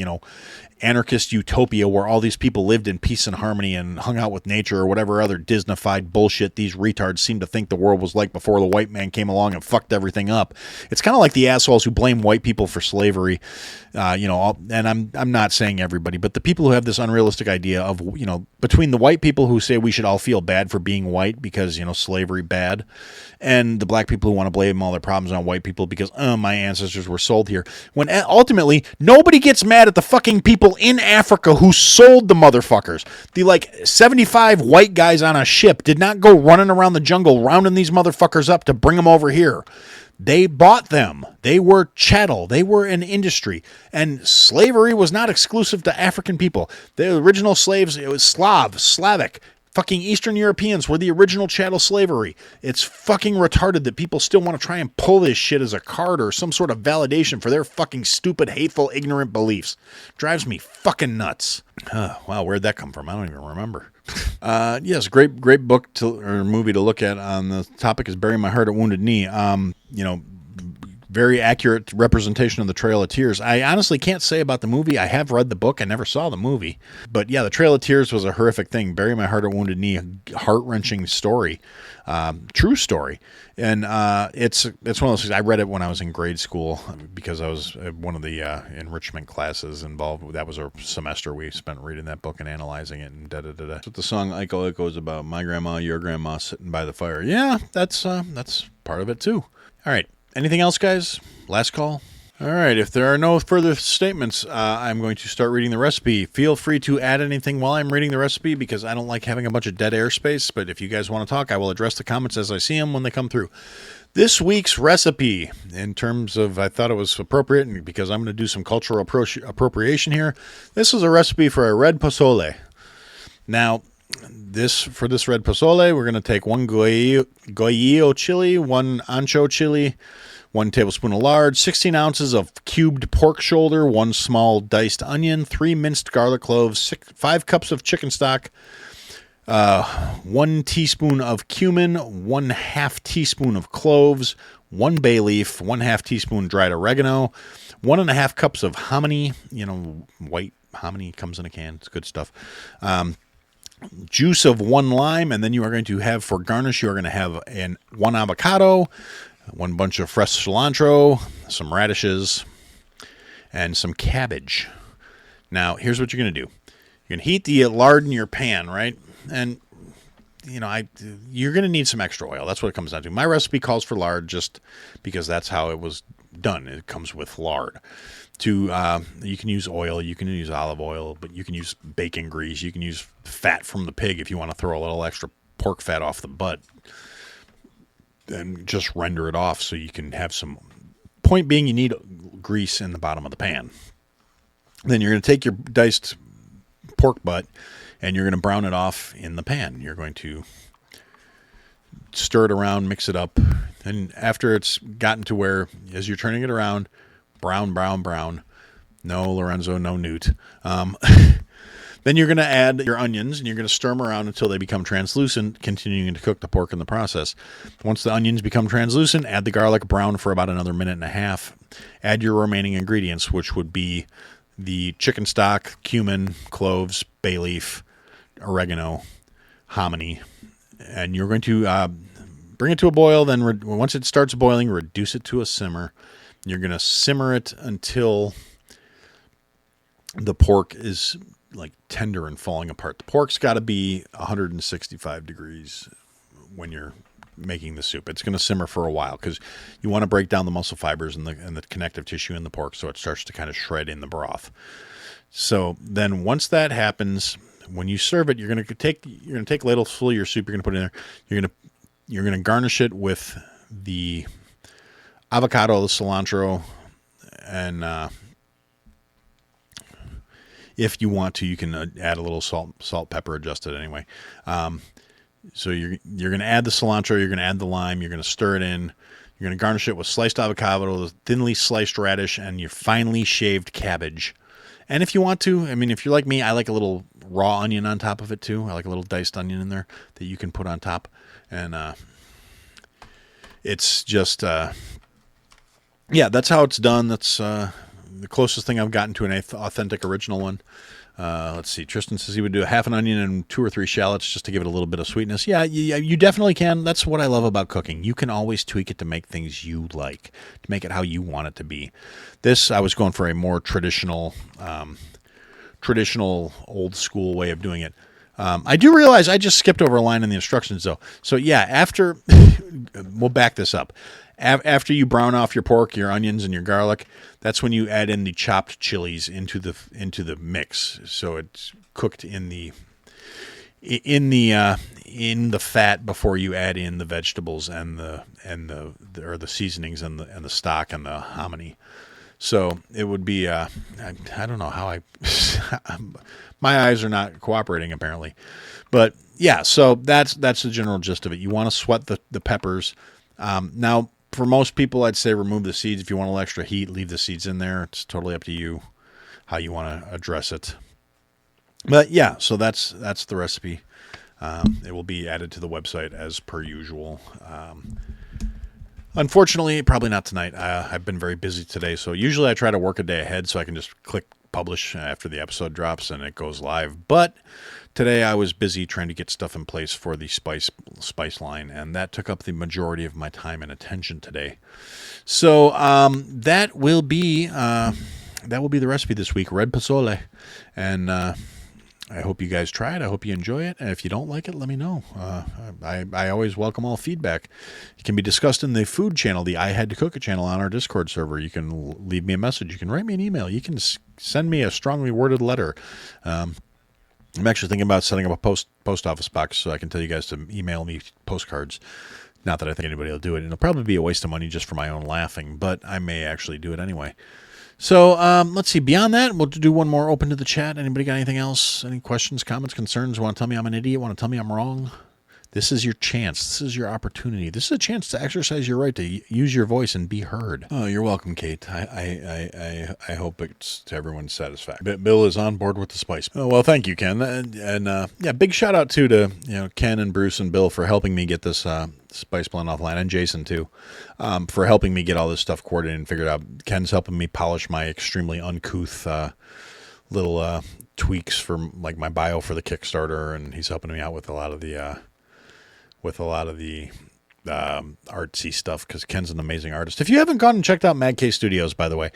anarchist utopia where all these people lived in peace and harmony and hung out with nature or whatever other Disneyfied bullshit these retards seem to think the world was like before the white man came along and fucked everything up. It's kind of like the assholes who blame white people for slavery, and I'm not saying everybody, but the people who have this unrealistic idea of, between the white people who say we should all feel bad for being white because, slavery bad, and the black people who want to blame all their problems on white people because, my ancestors were sold here. When ultimately, nobody gets mad at the fucking people in Africa who sold the motherfuckers. The 75 white guys on a ship did not go running around the jungle rounding these motherfuckers up to bring them over here. They bought them. They were chattel. They were an industry. And slavery was not exclusive to African people. The original slaves, it was Slavic. Fucking Eastern Europeans were the original chattel slavery. It's fucking retarded that people still want to try and pull this shit as a card or some sort of validation for their fucking stupid, hateful, ignorant beliefs. Drives me fucking nuts. Wow, where'd that come from? I don't even remember. Yes, great book or movie to look at on the topic is Bury My Heart at Wounded Knee. Very accurate representation of the Trail of Tears. I honestly can't say about the movie. I have read the book. I never saw the movie. But yeah, the Trail of Tears was a horrific thing. Bury My Heart at Wounded Knee, heart-wrenching story. True story. And it's one of those things. I read it when I was in grade school because I was one of the enrichment classes involved. That was a semester we spent reading that book and analyzing it and da-da-da-da. That's what the song Iko Iko is about. My grandma, your grandma sitting by the fire. Yeah, that's part of it too. All right. Anything else, guys? Last call? All right, if there are no further statements, I'm going to start reading the recipe. Feel free to add anything while I'm reading the recipe because I don't like having a bunch of dead airspace, but if you guys want to talk, I will address the comments as I see them when they come through. This week's recipe, in terms of, I thought it was appropriate, and because I'm going to do some cultural appropriation here, this is a recipe for a red posole. Now, for this red posole, we're going to take one guajillo chili, one ancho chili, 1 tablespoon of lard, 16 ounces of cubed pork shoulder, 1 small diced onion, 3 minced garlic cloves, 5 cups of chicken stock, 1 teaspoon of cumin, 1/2 teaspoon of cloves, 1 bay leaf, 1/2 teaspoon dried oregano, 1.5 cups of hominy. White hominy comes in a can. It's good stuff. Juice of 1 lime, and then you are going to have, for garnish, you are going to have 1 avocado, 1 bunch of fresh cilantro, some radishes, and some cabbage. Now, here's what you're going to do. You're going to heat the lard in your pan, right? And, you're going to need some extra oil. That's what it comes down to. My recipe calls for lard just because that's how it was done. It comes with lard. You can use oil, you can use olive oil, but you can use bacon grease. You can use fat from the pig if you want to throw a little extra pork fat off the butt. And just render it off so you can have some. Point being, you need grease in the bottom of the pan. Then you're going to take your diced pork butt and you're going to brown it off in the pan. You're going to stir it around, mix it up, and after it's gotten to where, as you're turning it around, brown, brown, brown. No, Lorenzo, no Newt. Then you're going to add your onions, and you're going to stir them around until they become translucent, continuing to cook the pork in the process. Once the onions become translucent, add the garlic, brown for about another 1.5 minutes. Add your remaining ingredients, which would be the chicken stock, cumin, cloves, bay leaf, oregano, hominy. And you're going to bring it to a boil. Then once it starts boiling, reduce it to a simmer. You're going to simmer it until the pork is like tender and falling apart. The pork's got to be 165 degrees when you're making the soup. It's going to simmer for a while because you want to break down the muscle fibers and the connective tissue in the pork so it starts to kind of shred in the broth. So then once that happens, when you serve it, you're going to take a ladle full of your soup. You're going to put it in there. You're going to garnish it with the avocado, the cilantro, and if you want to, you can add a little salt, pepper, adjust it anyway. So you're going to add the cilantro, you're going to add the lime, you're going to stir it in. You're going to garnish it with sliced avocado, thinly sliced radish, and your finely shaved cabbage. And if you want to, if you're like me, I like a little raw onion on top of it too. I like a little diced onion in there that you can put on top. And it's just, that's how it's done. That's the closest thing I've gotten to an authentic original one. Let's see. Tristan says he would do a half an onion and 2 or 3 shallots just to give it a little bit of sweetness. Yeah, you definitely can. That's what I love about cooking. You can always tweak it to make things you like, to make it how you want it to be. This, I was going for a more traditional old school way of doing it. I do realize I just skipped over a line in the instructions though. So yeah, after we'll back this up. After you brown off your pork, your onions, and your garlic, that's when you add in the chopped chilies into the mix. So it's cooked in the fat before you add in the vegetables and the seasonings and the stock and the hominy. So it would be I don't know how my eyes are not cooperating apparently, but yeah. So that's the general gist of it. You want to sweat the peppers. Now, for most people, I'd say remove the seeds. If you want a little extra heat, leave the seeds in there. It's totally up to you how you want to address it. But yeah, so that's the recipe. It will be added to the website as per usual. Unfortunately, probably not tonight. I've been very busy today, so usually I try to work a day ahead so I can just click publish after the episode drops and it goes live. But today I was busy trying to get stuff in place for the spice line, and that took up the majority of my time and attention today. So that will be the recipe this week, Red Posole, and I hope you guys try it. I hope you enjoy it. And if you don't like it, let me know. I always welcome all feedback. It can be discussed in the food channel, the I Had to Cook It channel on our Discord server. You can leave me a message. You can write me an email. You can send me a strongly worded letter. I'm actually thinking about setting up a post office box so I can tell you guys to email me postcards. Not that I think anybody will do it. It'll probably be a waste of money just for my own laughing, but I may actually do it anyway. So let's see. Beyond that, we'll do one more open to the chat. Anybody got anything else? Any questions, comments, concerns? Want to tell me I'm an idiot? Want to tell me I'm wrong? This is your chance. This is your opportunity. This is a chance to exercise your right to use your voice and be heard. Oh, you're welcome, Kate. I hope it's to everyone's satisfaction. Bill is on board with the spice. Oh, well, thank you, Ken. And yeah, big shout out too to Ken and Bruce and Bill for helping me get this spice blend offline, and Jason too, for helping me get all this stuff coordinated and figured out. Ken's helping me polish my extremely uncouth little tweaks for like my bio for the Kickstarter, and he's helping me out with a lot of the artsy stuff because Ken's an amazing artist. If you haven't gone and checked out Mad K Studios, by the way,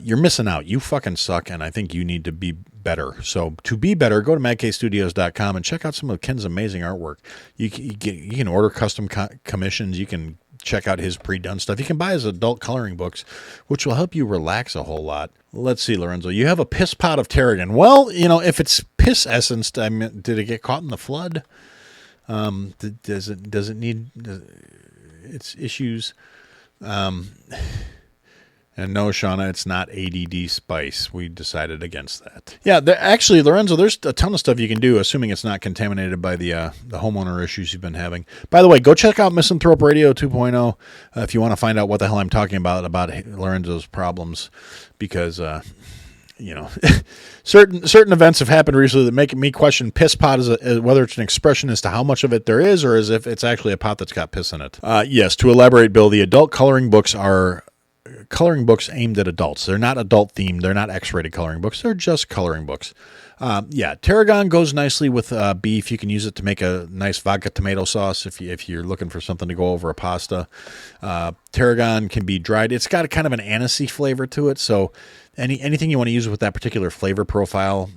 you're missing out. You fucking suck, and I think you need to be better. So to be better, go to madkstudios.com and check out some of Ken's amazing artwork. You can order custom commissions. You can check out his pre-done stuff. You can buy his adult coloring books, which will help you relax a whole lot. Let's see, Lorenzo. You have a piss pot of tarragon. Well, if it's piss essence, did it get caught in the flood? Does it need its issues? And no, Shauna, it's not ADD spice. We decided against that. Yeah, actually, Lorenzo, there's a ton of stuff you can do, assuming it's not contaminated by the homeowner issues you've been having. By the way, go check out Misanthrope Radio 2.0 if you want to find out what the hell I'm talking about Lorenzo's problems, because certain events have happened recently that make me question piss pot as whether it's an expression as to how much of it there is, or as if it's actually a pot that's got piss in it. Yes, to elaborate, Bill, the adult coloring books are coloring books aimed at adults. They're not adult themed. They're not X-rated coloring books. They're just coloring books. Yeah, tarragon goes nicely with beef. You can use it to make a nice vodka tomato sauce if you're looking for something to go over a pasta. Tarragon can be dried. It's got a kind of an anisey flavor to it, so anything you want to use with that particular flavor profile,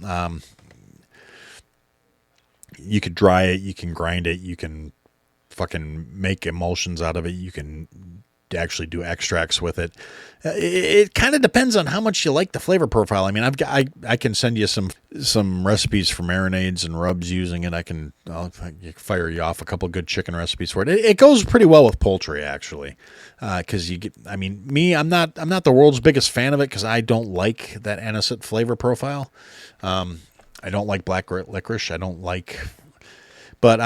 you could dry it, you can grind it, you can fucking make emulsions out of it, you can actually do extracts with it. It kind of depends on how much you like the flavor profile. I mean, I can send you some recipes for marinades and rubs using it. I'll fire you off a couple good chicken recipes for it. It goes pretty well with poultry, actually, because I'm not the world's biggest fan of it because I don't like that anisette flavor profile. I don't like black licorice. But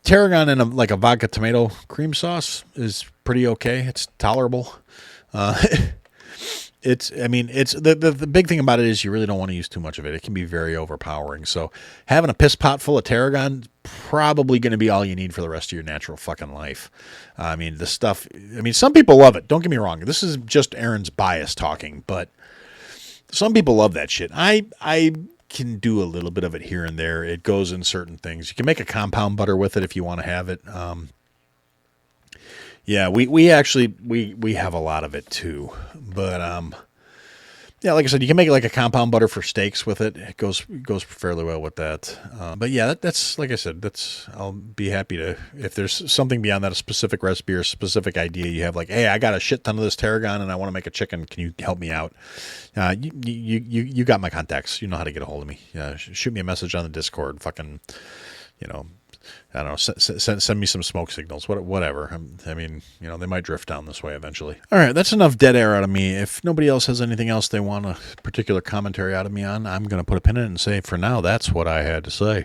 tarragon in a vodka tomato cream sauce is pretty okay. It's tolerable. It's the big thing about it is you really don't want to use too much of it. It can be very overpowering. So having a piss pot full of tarragon probably going to be all you need for the rest of your natural fucking life. Some people love it. Don't get me wrong. This is just Aaron's bias talking, but some people love that shit. I can do a little bit of it here and there. It goes in certain things. You can make a compound butter with it if you want to have it. Yeah, we actually have a lot of it too. But yeah, like I said, you can make it like a compound butter for steaks with it. It goes fairly well with that. But yeah, that's like I said, I'll be happy to, if there's something beyond that, a specific recipe or a specific idea you have, like, hey, I got a shit ton of this tarragon and I want to make a chicken. Can you help me out? You got my contacts. You know how to get a hold of me. Shoot me a message on the Discord. Fucking, I don't know, send me some smoke signals, whatever. They might drift down this way eventually. All right, that's enough dead air out of me. If nobody else has anything else they want a particular commentary out of me on, I'm going to put a pin in it and say, for now, that's what I had to say.